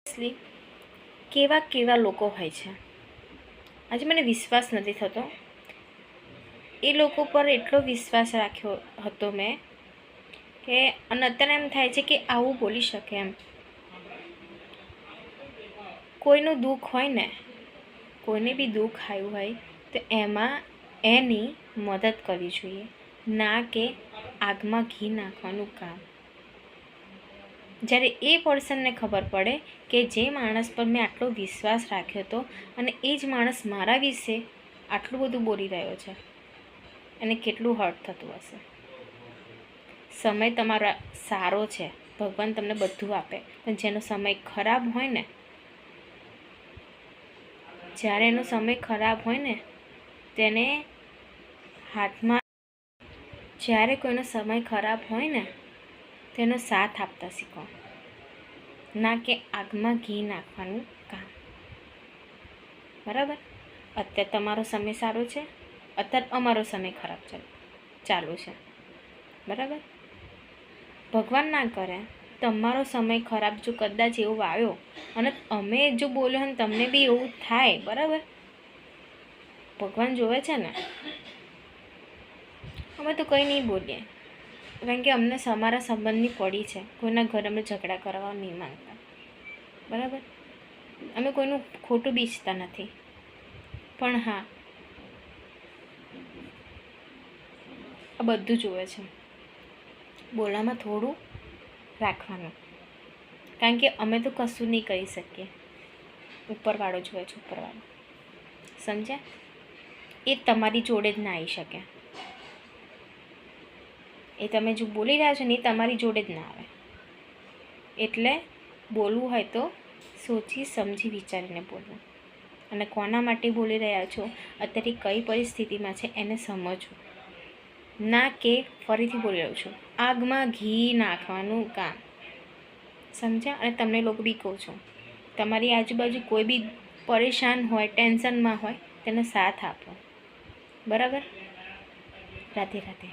Seriously કેવા કેવા લોકો હોય છે. આજે મને વિશ્વાસ નથી થતો. એ લોકો પર એટલો વિશ્વાસ રાખ્યો હતો મેં કે અને અત્યારે એમ થાય છે કે આવું બોલી શકે એમ. કોઈનું દુઃખ હોય ને, કોઈને બી દુઃખ આવ્યું હોય તો એમાં એની મદદ કરવી જોઈએ, ના કે આગમાં ઘી નાખવાનું કામ. જ્યારે એ પર્સનને ખબર પડે કે જે માણસ પર મેં આટલો વિશ્વાસ રાખ્યો હતો અને એ જ માણસ મારા વિશે આટલું બધું બોલી રહ્યો છે, એને કેટલું હર્ટ થતું હશે. સમય તમારો સારો છે, ભગવાન તમને બધું આપે, પણ જેનો સમય ખરાબ હોય ને, જ્યારે એનો સમય ખરાબ હોય ને તેને હાથમાં, જ્યારે કોઈનો સમય ખરાબ હોય ને તેનો સાથ આપતા શીખો, ના કે આગમાં ઘી નાખવાનું કામ. બરાબર? અત્યારે તમારો સમય સારો છે, અત્યારે અમારો સમય ખરાબ ચાલુ છે. બરાબર? ભગવાન ના કરે તમારો સમય ખરાબ જો કદાચ એવો આવ્યો અને અમે જો બોલ્યો ને તમને બી એવું થાય, બરાબર, ભગવાન જોવે છે ને. અમે તો કંઈ નહીં બોલીએ, કારણ કે અમને અમારા સંબંધની પડી છે. કોઈના ઘરે અમે ઝઘડા કરવા નહીં માંગતા. બરાબર? અમે કોઈનું ખોટું બી ઈચ્છતા નથી. પણ હા, આ બધું જોવે છે. બોલવામાં થોડું રાખવાનું, કારણ કે અમે તો કશું નહીં કરી શકીએ. ઉપરવાળો જોવે છે, ઉપરવાળો. સમજ્યા? એ તમારી જોડે જ ના આવી શકે. એ તમે જો બોલી રહ્યા છો ને એ તમારી જોડે જ ના આવે. એટલે બોલવું હોય તો સોચી સમજી વિચારીને બોલવું. અને કોના માટે બોલી રહ્યા છો, અત્યારે કઈ પરિસ્થિતિમાં છે એને સમજવું, ના કે ફરીથી બોલી રહ્યો છું આગમાં ઘી નાખવાનું કામ. સમજ્યા? અને તમને લોકો બી કહું છું, તમારી આજુબાજુ કોઈ બી પરેશાન હોય, ટેન્શનમાં હોય, તેનો સાથ આપો. બરાબર? રાધે રાધે.